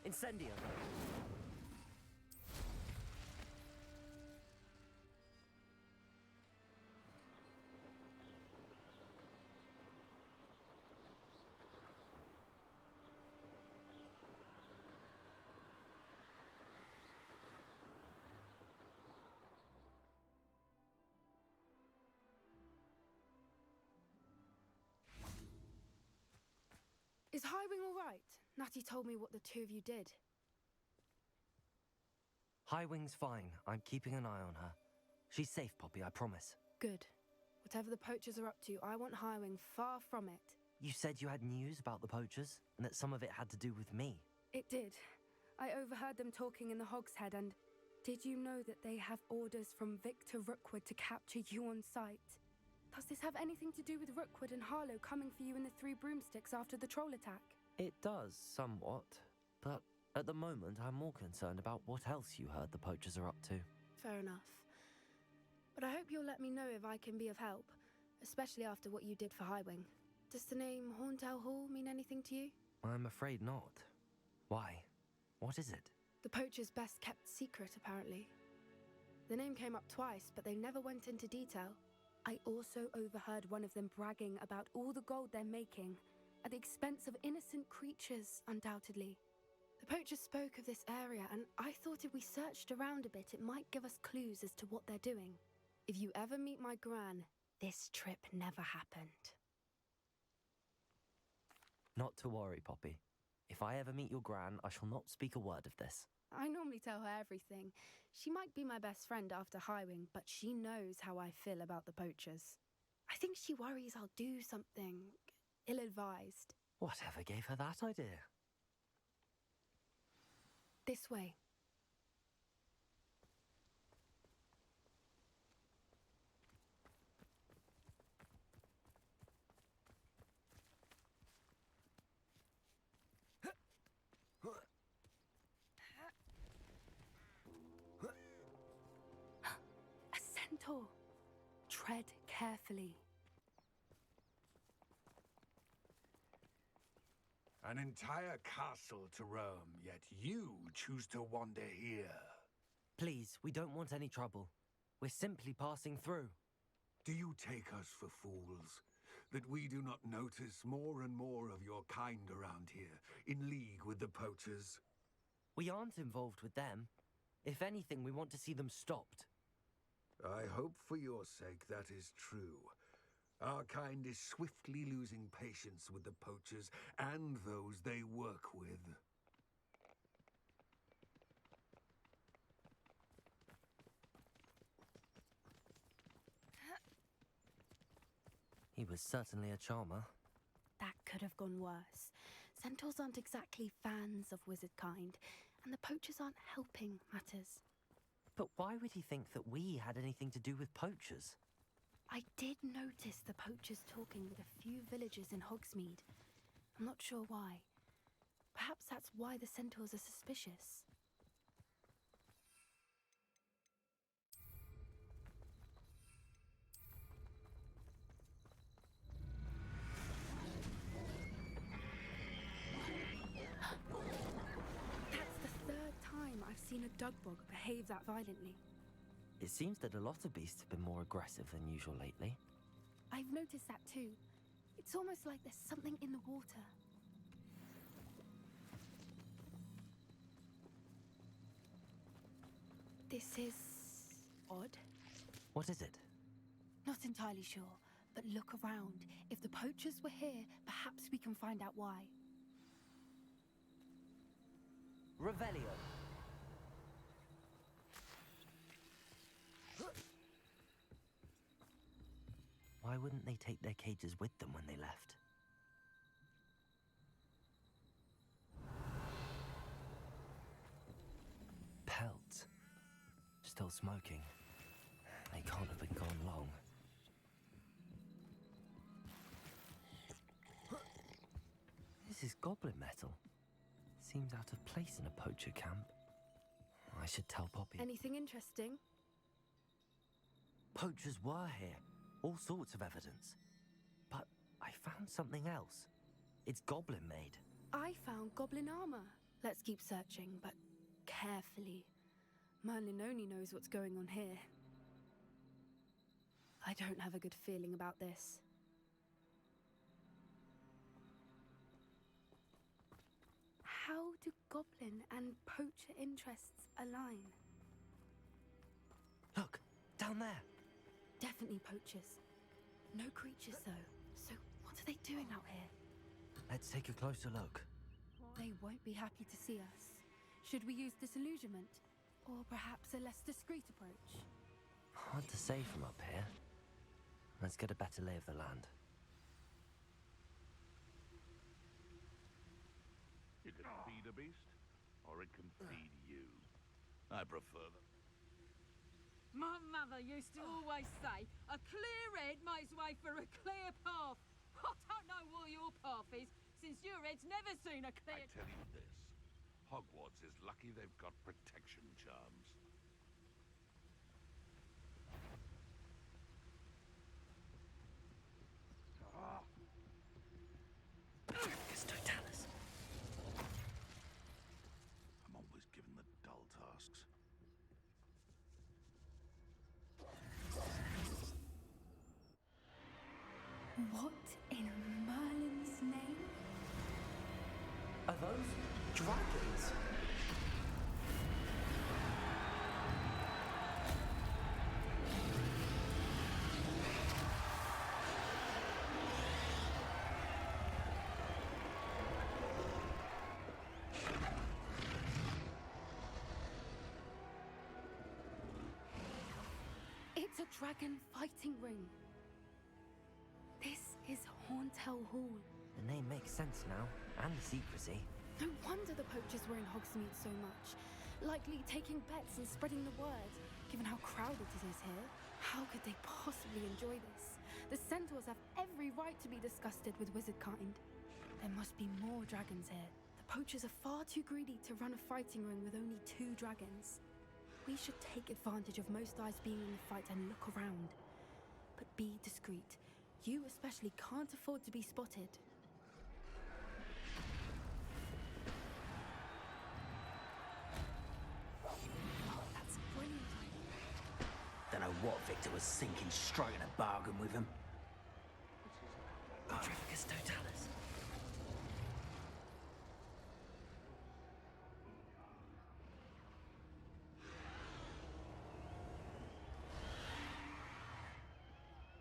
Incendio! Is Highwing all right? Natty told me what the two of you did. Highwing's fine. I'm keeping an eye on her. She's safe, Poppy, I promise. Good. Whatever the poachers are up to, I want Highwing far from it. You said you had news about the poachers, and that some of it had to do with me. It did. I overheard them talking in the Hogshead, and did you know that they have orders from Victor Rookwood to capture you on sight? Does this have anything to do with Rookwood and Harlow coming for you in the Three Broomsticks after the troll attack? It does, somewhat. But at the moment, I'm more concerned about what else you heard the poachers are up to. Fair enough. But I hope you'll let me know if I can be of help, especially after what you did for Highwing. Does the name Horntail Hall mean anything to you? I'm afraid not. Why? What is it? The poacher's best kept secret, apparently. The name came up twice, but they never went into detail. I also overheard one of them bragging about all the gold they're making, at the expense of innocent creatures, undoubtedly. The poachers spoke of this area, and I thought if we searched around a bit, it might give us clues as to what they're doing. If you ever meet my gran, this trip never happened. Not to worry, Poppy. If I ever meet your gran, I shall not speak a word of this. I normally tell her everything. She might be my best friend after Highwing, but she knows how I feel about the poachers. I think she worries I'll do something ill-advised. Whatever gave her that idea? This way. A centaur. Tread carefully. An entire castle to roam, yet you choose to wander here. Please, we don't want any trouble. We're simply passing through. Do you take us for fools? That we do not notice more and more of your kind around here, in league with the poachers? We aren't involved with them. If anything, we want to see them stopped. I hope for your sake that is true. Our kind is swiftly losing patience with the poachers and those they work with. He was certainly a charmer. That could have gone worse. Centaurs aren't exactly fans of wizard kind, and the poachers aren't helping matters. But why would he think that we had anything to do with poachers? I did notice the poachers talking with a few villagers in Hogsmeade. I'm not sure why. Perhaps that's why the centaurs are suspicious. That's the third time I've seen a dugbog behave that violently. It seems that a lot of beasts have been more aggressive than usual lately. I've noticed that too. It's almost like there's something in the water. This is odd. What is it? Not entirely sure, but look around. If the poachers were here, perhaps we can find out why. Revelio. Why wouldn't they take their cages with them when they left? Pelt. Still smoking. They can't have been gone long. This is goblin metal. Seems out of place in a poacher camp. I should tell Poppy. Anything interesting? Poachers were here. All sorts of evidence. But I found something else. It's goblin made. I found goblin armor, Let's keep searching, but carefully. Merlin only knows what's going on here. I don't have a good feeling about this. How do goblin and poacher interests align? Look, down there. Definitely poachers. No creatures, though. So what are they doing out here? Let's take a closer look. They won't be happy to see us. Should we use disillusionment? Or perhaps a less discreet approach? Hard to say from up here. Let's get a better lay of the land. You can feed a beast, or it can feed you. I prefer them. My mother used to always say, a clear head makes way for a clear path. I don't know what your path is, since your head's never seen a clear... I tell you this, Hogwarts is lucky they've got protection charms. It's Totalis. I'm always given the dull tasks. What in Merlin's name? Are those dragons? It's a dragon fighting ring. This is Hauntel Hall. The name makes sense now, and the secrecy. No wonder the poachers were in Hogsmeade so much. Likely taking bets and spreading the word, given how crowded it is here. How could they possibly enjoy this? The centaurs have every right to be disgusted with wizard kind. There must be more dragons here. The poachers are far too greedy to run a fighting ring with only 2 dragons. We should take advantage of most eyes being in the fight and look around. But be discreet. You especially can't afford to be spotted. That's brilliant. Don't know what Victor was thinking, striking a bargain with him. Trafficus Totalis.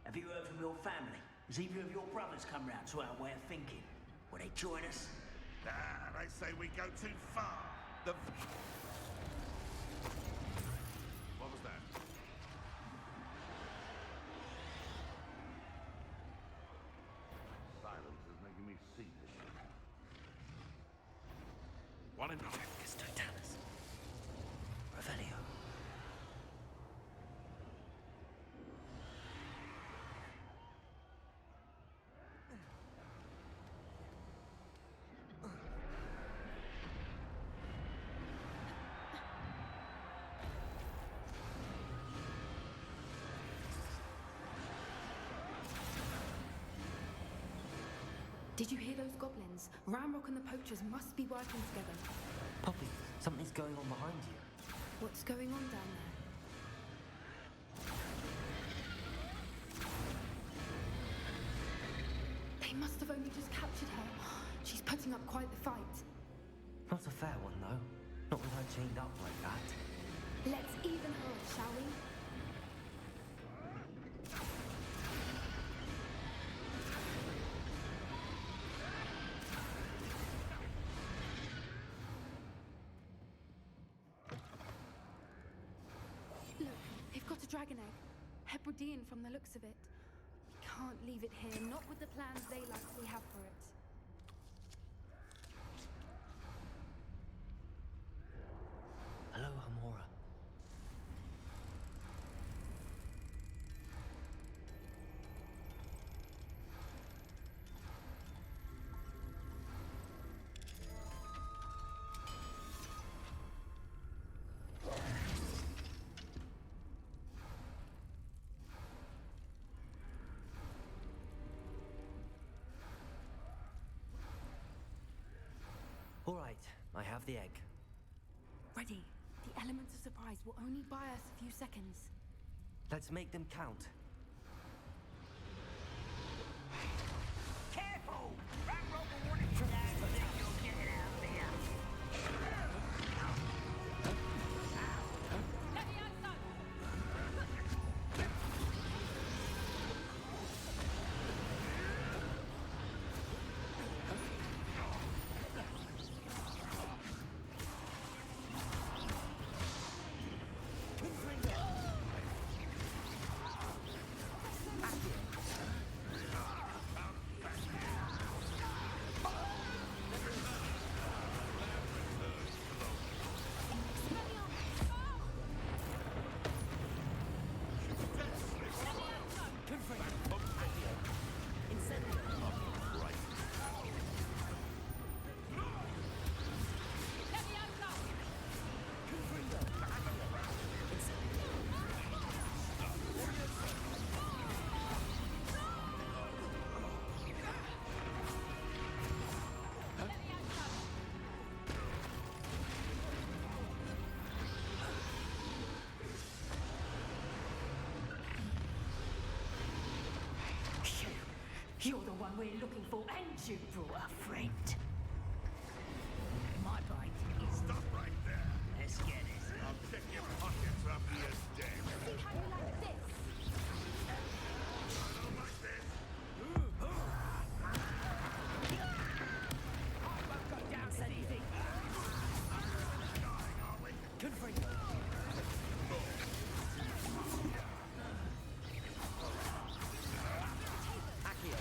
Have you heard from your family? Has either of your brothers come round to our way of thinking? Will they join us? Nah, they say we go too far. The... What was that? Silence is making me seasick. One in... Trafficus Totalis. Revelio. Did you hear those goblins? Ranrok and the poachers must be working together. Poppy, something's going on behind you. What's going on down there? They must have only just captured her. She's putting up quite the fight. Not a fair one, though. Not with her chained up like that. Let's even her, shall we? Look, they've got a dragon egg. Hebridean from the looks of it. We can't leave it here, not with the plans they likely have for it. Hello, Hamora. I have the egg. Ready. The elements of surprise will only buy us a few seconds. Let's make them count. Careful! Ranrok will want to know that you're getting out there. Levioso! You're the one we're looking for, and you brought a friend. My bite is... Stop right there. Let's get it. I'll pick your pockets up your dead. See how you like this? I don't like this. I won't go down so easy. Dying, are we? Confringo. Accio.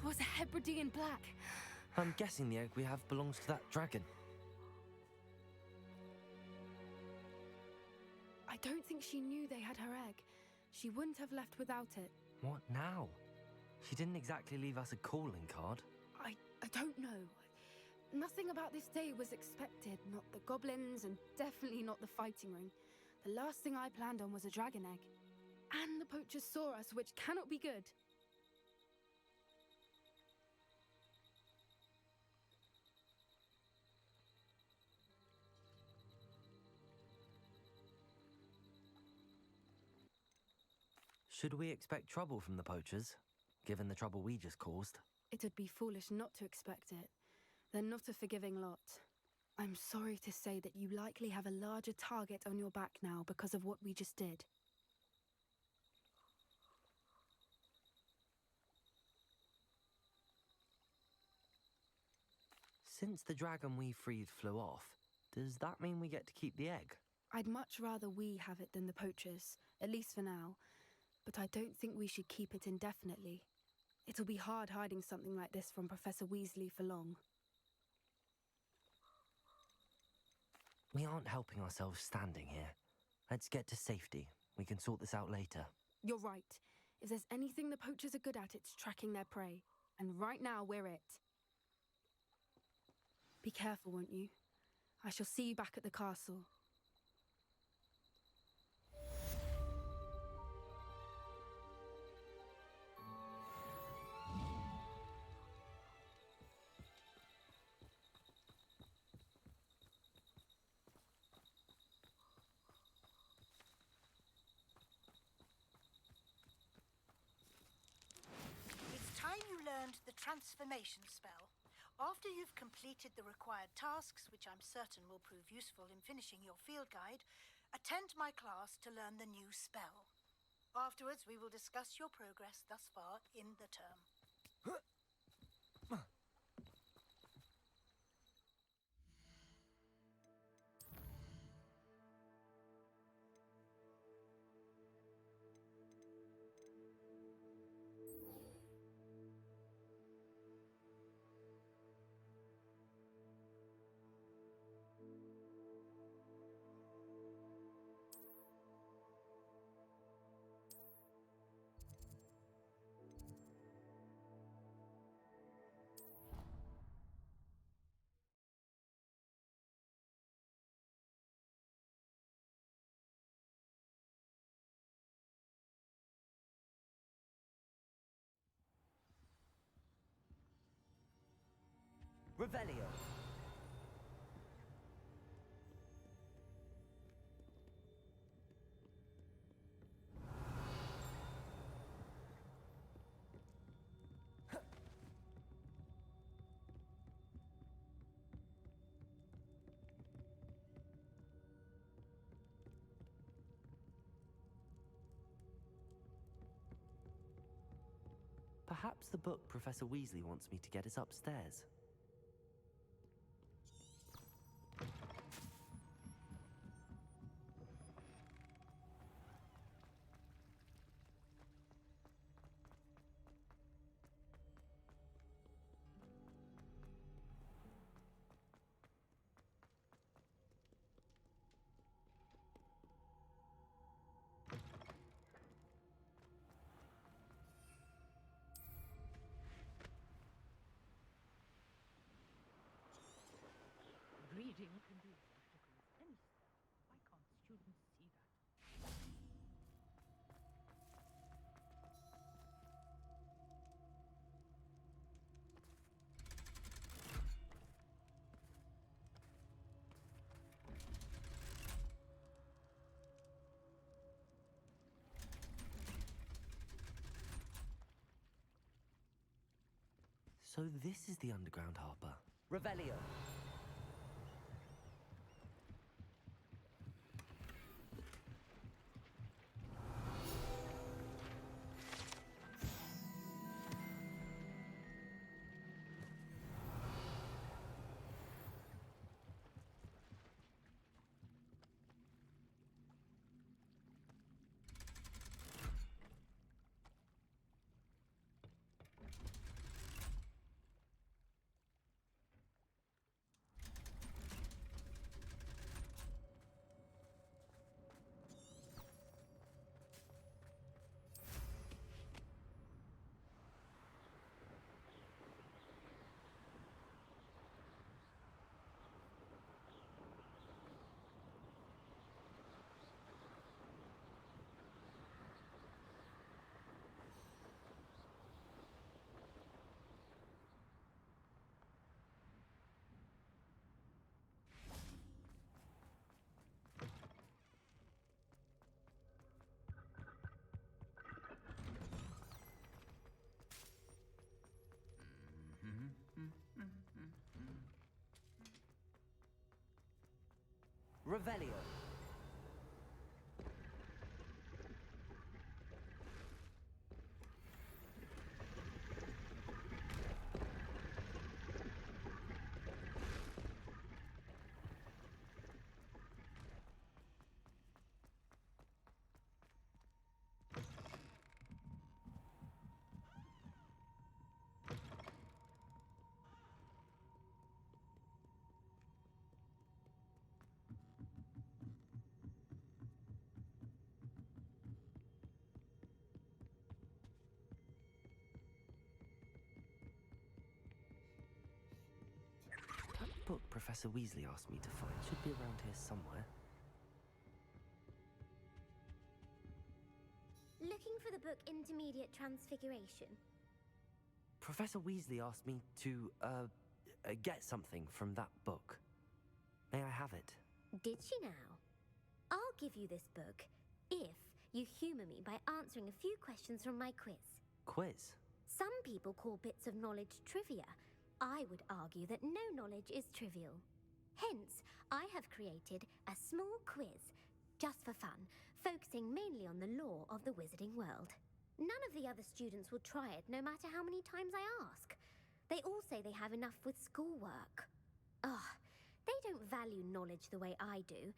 was a Hebridean black. I'm guessing the egg we have belongs to that dragon. I don't think she knew they had her egg. She wouldn't have left without it. What now? She didn't exactly leave us a calling card. I don't know. Nothing about this day was expected. Not the goblins, and definitely not the fighting ring. The last thing I planned on was a dragon egg. And the poachers saw us, which cannot be good. Should we expect trouble from the poachers, given the trouble we just caused? It would be foolish not to expect it. They're not a forgiving lot. I'm sorry to say that you likely have a larger target on your back now because of what we just did. Since the dragon we freed flew off, does that mean we get to keep the egg? I'd much rather we have it than the poachers, at least for now. But I don't think we should keep it indefinitely. It'll be hard hiding something like this from Professor Weasley for long. We aren't helping ourselves standing here. Let's get to safety. We can sort this out later. You're right. If there's anything the poachers are good at, it's tracking their prey. And right now, we're it. Be careful, won't you? I shall see you back at the castle. It's time you learned the transformation spell. After you've completed the required tasks, which I'm certain will prove useful in finishing your field guide, attend my class to learn the new spell. Afterwards, we will discuss your progress thus far in the term. Revelio. Perhaps the book Professor Weasley wants me to get is upstairs. Reading can be as practical as any spell. Why can't students see that? So this is the underground harbour. Revelio. Revelio. That book Professor Weasley asked me to find should be around here somewhere. Looking for the book Intermediate Transfiguration? Professor Weasley asked me to, get something from that book. May I have it? Did she now? I'll give you this book if you humour me by answering a few questions from my quiz. Quiz? Some people call bits of knowledge trivia. I would argue that no knowledge is trivial. Hence, I have created a small quiz, just for fun, focusing mainly on the lore of the wizarding world. None of the other students will try it, no matter how many times I ask. They all say they have enough with schoolwork. Ugh, they don't value knowledge the way I do.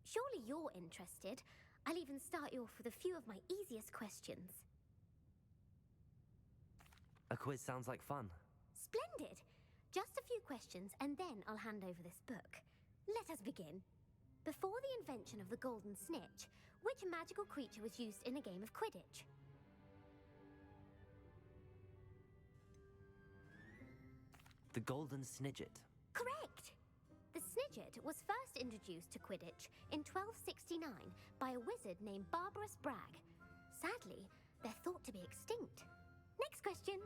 Surely you're interested. I'll even start you off with a few of my easiest questions. A quiz sounds like fun. Splendid! Just a few questions, and then I'll hand over this book. Let us begin. Before the invention of the golden snitch, which magical creature was used in a game of Quidditch? The Golden Snidget. Correct! The Snidget was first introduced to Quidditch in 1269 by a wizard named Barbarous Bragg. Sadly, they're thought to be extinct. Next question.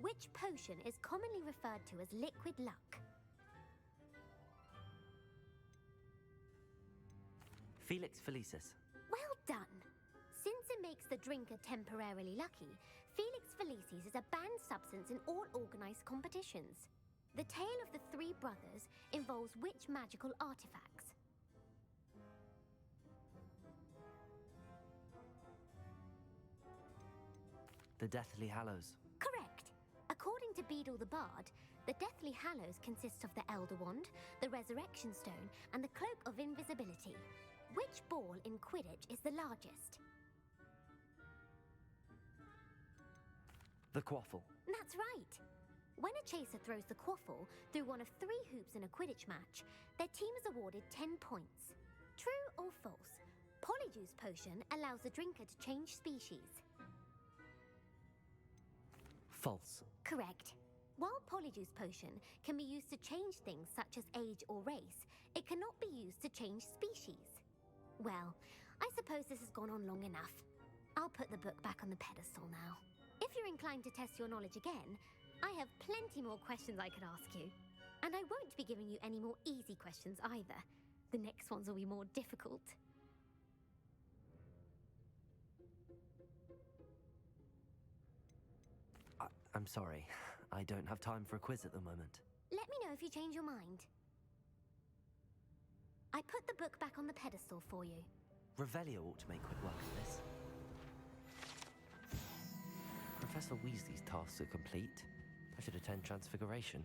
Which potion is commonly referred to as liquid luck? Felix Felicis. Well done! Since it makes the drinker temporarily lucky, Felix Felicis is a banned substance in all organised competitions. The tale of the three brothers involves which magical artifacts? The Deathly Hallows. Correct! According to Beedle the Bard, the Deathly Hallows consists of the Elder Wand, the Resurrection Stone, and the Cloak of Invisibility. Which ball in Quidditch is the largest? The Quaffle. That's right! When a chaser throws the quaffle through one of 3 hoops in a Quidditch match, their team is awarded 10 points. True or false? Polyjuice Potion allows the drinker to change species. False. Correct. While Polyjuice Potion can be used to change things such as age or race, it cannot be used to change species. Well, I suppose this has gone on long enough. I'll put the book back on the pedestal now. If you're inclined to test your knowledge again, I have plenty more questions I could ask you. And I won't be giving you any more easy questions either. The next ones will be more difficult. I'm sorry. I don't have time for a quiz at the moment. Let me know if you change your mind. I put the book back on the pedestal for you. Revelio ought to make quick work of this. Professor Weasley's tasks are complete. I should attend Transfiguration.